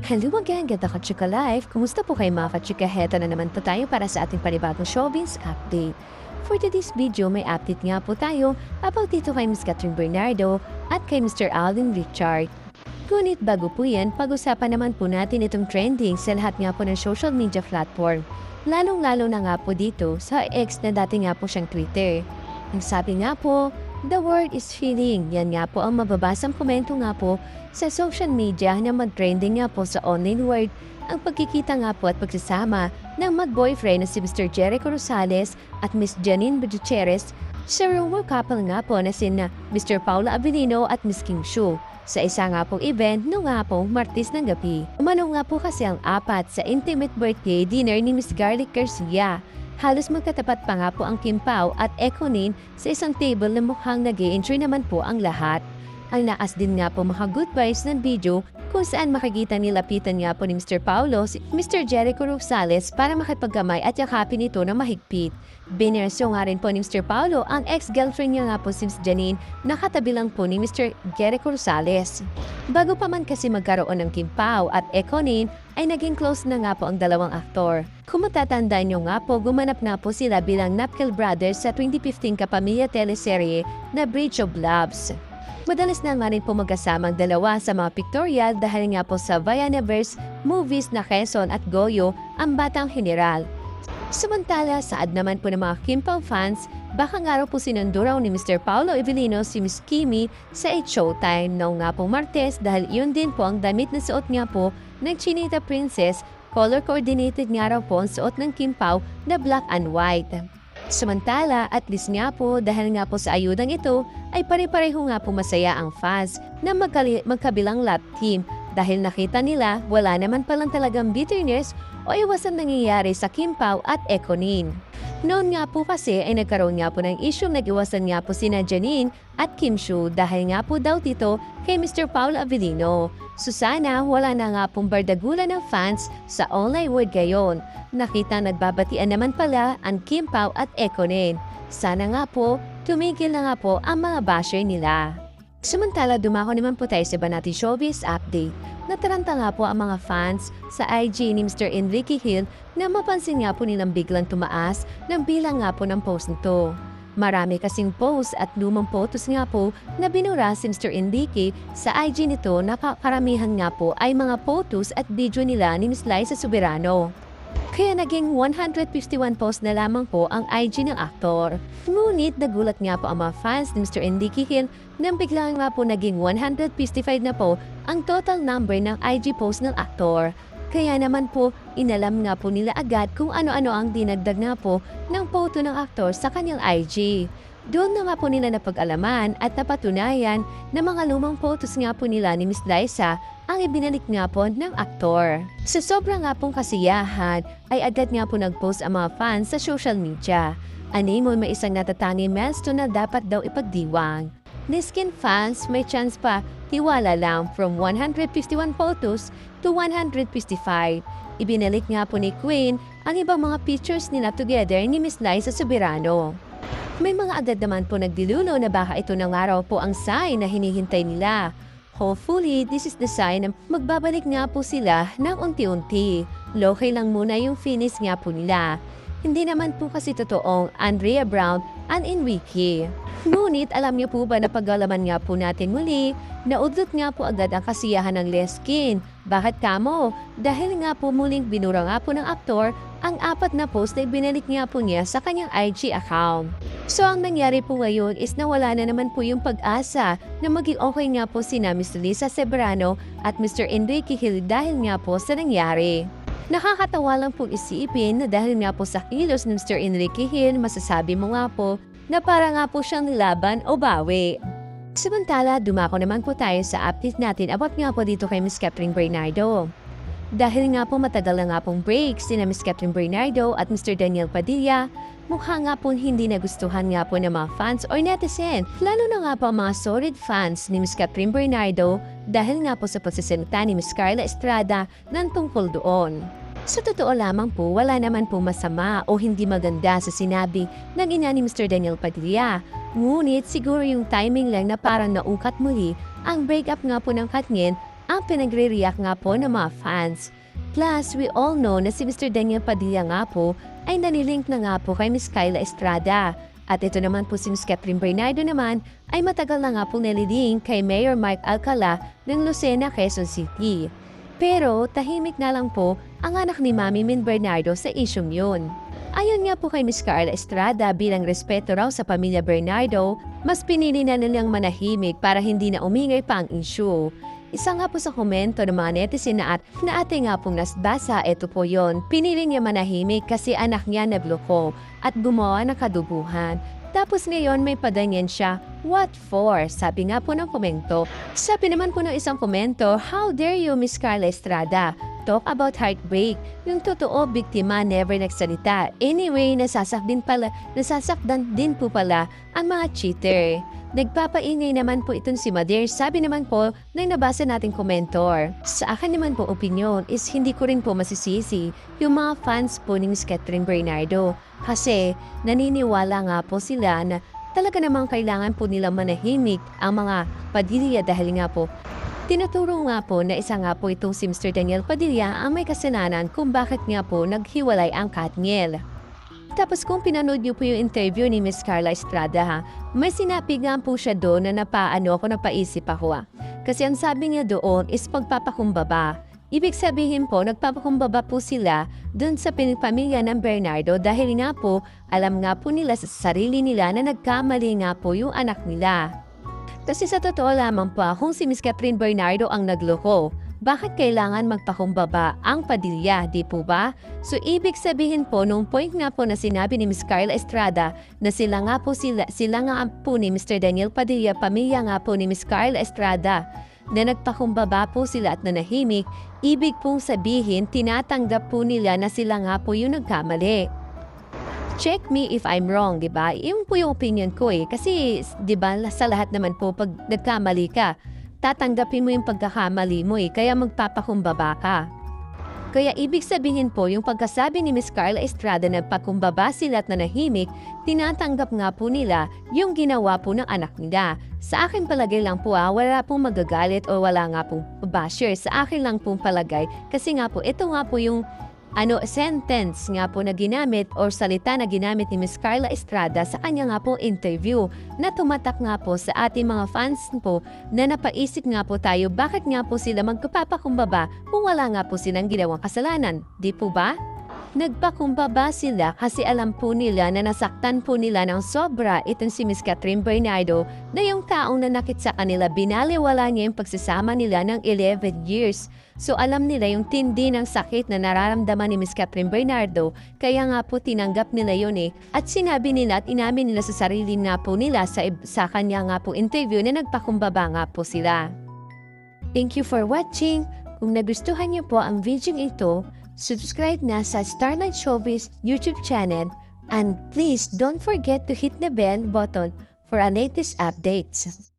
Hello again, ganda ka Live! Kumusta po kayo mga ka-chika? Heto na naman po tayo para sa ating panibagong showbiz update. For today's video, may update nga po tayo about dito kay Ms. Catherine Bernardo at kay Mr. Alden Richard. Ngunit bago po yan, pag-usapan naman po natin itong trending sa lahat nga po ng social media platform. Lalong-lalo na nga po dito sa ex na dati nga po siyang Twitter. Ang sabi nga po, the world is feeling. Yan nga po ang mababasang komento nga po sa social media na mag-trending nga po sa online world ang pagkikita nga po at pagsasama ng mag-boyfriend na si Mr. Jericho Rosales at Miss Janine Gutierrez sa rumor couple nga po na sina Mr. Paolo Avellino at Miss Kim Chiu sa isa nga pong event no nga po Martes ng gabi. Umano nga po kasi ang apat sa intimate birthday dinner ni Miss Garlic Garcia. Halos magkatapat pa nga po ang Kim Pao at Ekonin sa isang table na mukhang nag-i-enjoy naman po ang lahat. Ang naas din nga po mga good vibes ng video kung saan makikita nilapitan nga po ni Mr. Paulo si Mr. Jericho Rosales para makipagkamay at yakapin ito na mahigpit. Binerso nga rin po ni Mr. Paulo ang ex-girlfriend niya nga po si Miss Janine na katabi lang po ni Mr. Jericho Rosales. Bago pa man kasi magkaroon ng Kim Pao at Ekonin ay naging close na nga po ang dalawang aktor. Kung matatandaan nyo nga po, gumanap na po sila bilang Napkel Brothers sa 2015 kapamilya teleserye na Bridge of Loves. Madalas na nga rin po magkasama ang dalawa sa mga pictorial dahil nga po sa Vianaverse movies na Quezon at Goyo ang Batang General. Samantala, saad naman po ng mga Kim Pao fans, baka nga raw po sinundo raw ni Mr. Paolo Avellino si Miss Kimi sa It's Showtime noong nga po Martes dahil yun din po ang damit na suot nga po ng Chinita Princess, color coordinated nga raw po ang suot ng Kim Pao na black and white. Samantala, at least nga po dahil nga po sa ayudang ito ay pare-pareho nga po masaya ang fans na magkabilang lap team dahil nakita nila wala naman palang talagang bitterness o iwasan nangyayari sa Kim Pao at Ekonin. Noon nga po kasi ay nagkaroon nga po ng isyong nag-iwasan nga po sina Janine at Kim Chiu dahil nga po daw dito kay Mr. Paolo Avellino. So sana wala na nga pong bardagulan ng fans sa online world ngayon. Nakita nagbabatian naman pala ang Kim Pao at Ekonin. Sana nga po tumigil na nga po ang mga basher nila. Samantala, dumako naman po tayo sa iba nating showbiz update. Nataranta nga po ang mga fans sa IG ni Mr. Enrique Hill na mapansin nga po nilang biglang tumaas ng bilang nga po ng post nito. Marami kasing post at lumang photos nga po na binura si Mr. Enrique sa IG nito na karamihan nga po ay mga photos at video nila ni Miss Liza Soberano. Kaya naging 151 posts na lamang po ang IG ng aktor. Ngunit nagulat nga po ang mga fans ni Mr. Enrique Hill nang biglang nga po naging 155 na po ang total number ng IG post ng aktor. Kaya naman po, inalam nga po nila agad kung ano-ano ang dinagdag nga po ng photo ng aktor sa kanyang IG. Doon na nga po nila napag-alaman at napatunayan na mga lumang photos nga po nila ni Miss Liza ang ibinalik nga po ng aktor. Sa sobrang nga pong kasiyahan ay agad nga po nag-post ang mga fans sa social media. Ani mo may isang natatanging milestone na dapat daw ipagdiwang. Niskin fans may chance pa, tiwala lang from 151 photos to 155. Ibinalik nga po ni Queen ang ibang mga pictures nila together ni Miss Liza Soberano. May mga agad naman po nagdiluno na baka ito na nga raw po ang sign na hinihintay nila. Hopefully, this is the sign na magbabalik nga po sila ng unti-unti. Low-key lang muna yung finish nga po nila. Hindi naman po kasi totoong Andrea Brown and Enrique. Ngunit alam niyo po ba na pag-alaman nga po natin muli, naudlot nga po agad ang kasiyahan ng Leskin. Bakit kamo? Dahil nga po muling binura nga po ng aktor ang apat na post na ibinalik nga po niya sa kanyang IG account. So ang nangyari po ngayon is nawala na naman po yung pag-asa na maging okay nga po sina Miss Liza Soberano at Mr. Enrique Hill dahil nga po sa nangyari. Nakakatawa lang pong isipin na dahil nga po sa kilos ni Mr. Enrique Hill, masasabi mo nga po na para nga po siyang laban o bawi. Samantala, dumako naman po tayo sa update natin about nga po dito kay Miss Catherine Bernardo. Dahil nga po matagal na nga pong break sina Miss Catherine Bernardo at Mr. Daniel Padilla, mukha nga po hindi nagustuhan nga po ng mga fans or netizen, lalo na nga po ang mga solid fans ni Miss Catherine Bernardo dahil nga po sa pagsasalita ni Miss Carla Estrada ng tungkol doon. Sa totoo lamang po, wala naman po masama o hindi maganda sa sinabi ng ina ni Mr. Daniel Padilla. Ngunit siguro yung timing lang na parang naukat muli ang breakup nga po ng Katnien ang pinagre-react nga po ng mga fans. Plus, we all know na si Mr. Daniel Padilla nga po ay nanilink na nga po kay Miss Kyla Estrada. At ito naman po si Miss Catherine Bernardo naman ay matagal na nga po nililink kay Mayor Mike Alcala ng Lucena, Quezon City. Pero tahimik na lang po ang anak ni Mami Min Bernardo sa isyong yun. Ayon nga po kay Miss Carla Estrada, bilang respeto raw sa pamilya Bernardo, mas pinili na nilang manahimik para hindi na umingay pa ang issue. Isa nga po sa komento ng mga netizen na ate nga pong nasbasa, ito po yon. Pinili niya manahimik kasi anak niya nagloko at gumawa ng kadubuhan. Tapos ngayon may padanyan siya, what for? Sabi nga po ng komento. Sabi naman po ng isang komento, how dare you Miss Carla Estrada? Talk about heartbreak. Yung totoo, biktima never nagsalita. Anyway, nasasakdan din po pala ang mga cheater. Nagpapaingay naman po itong si Madir. Sabi naman po ng nabasa nating komentor. Sa akin naman po opinion is hindi ko rin po masisisi yung mga fans po ni Miss Catherine Bernardo. Kasi naniniwala nga po sila na talaga namang kailangan po nila manahimik ang mga Padilla dahil nga po tinuturo nga po na isa nga po itong si Mr. Daniel Padilla ang may kasalanan kung bakit nga po naghiwalay ang Katniel. Tapos kung pinanood niyo po yung interview ni Miss Carla Estrada may sinabi nga po siya doon na napaisip ako Kasi ang sabi niya doon is pagpapakumbaba. Ibig sabihin po, nagpapakumbaba po sila doon sa pamilya ng Bernardo dahil nga po, alam nga po nila sa sarili nila na nagkamali nga po yung anak nila. Kasi sa totoo lamang po, kung si Miss Catherine Bernardo ang nagloko, bakit kailangan magpakumbaba ang Padilla, di po ba? So ibig sabihin po, nung point nga po na sinabi ni Miss Carla Estrada na sila nga po ni Mr. Daniel Padilla, pamilya nga po ni Miss Carla Estrada, na nagpakumbaba po sila at nanahimik, ibig pong sabihin, tinatanggap po nila na sila nga po yung nagkamali. Check me if I'm wrong, di ba? Iyon po yung opinion ko Kasi, di ba, sa lahat naman po, pag nagkamali ka, tatanggapin mo yung pagkakamali mo kaya magpapakumbaba ka. Kaya ibig sabihin po, yung pagkasabi ni Miss Carla Estrada na pakumbaba sila at nanahimik, tinatanggap nga po nila yung ginawa po ng anak nila. Sa akin palagay lang po wala pong magagalit o wala nga pong basher. Sa akin lang pong palagay kasi nga po, ito nga po yung sentence nga po na ginamit o salita na ginamit ni Miss Carla Estrada sa kanya nga po interview na tumatak nga po sa ating mga fans po na napaisip nga po tayo bakit nga po sila magpapakumbaba kung wala nga po silang ginawang kasalanan, di po ba? Nagpakumbaba sila kasi alam po nila na nasaktan po nila ng sobra itong si Miss Catherine Bernardo na yung taong nanakit sa kanila binaliwala niya yung pagsasama nila ng 11 years. So alam nila yung tindi ng sakit na nararamdaman ni Miss Catherine Bernardo kaya nga po tinanggap nila yun at sinabi nila at inamin nila sa sarili nga po nila sa kanya nga po interview na nagpakumbaba nga po sila. Thank you for watching. Kung nagustuhan niyo po ang video ito, subscribe na sa Starlight Showbiz YouTube channel and please don't forget to hit the bell button for our latest updates.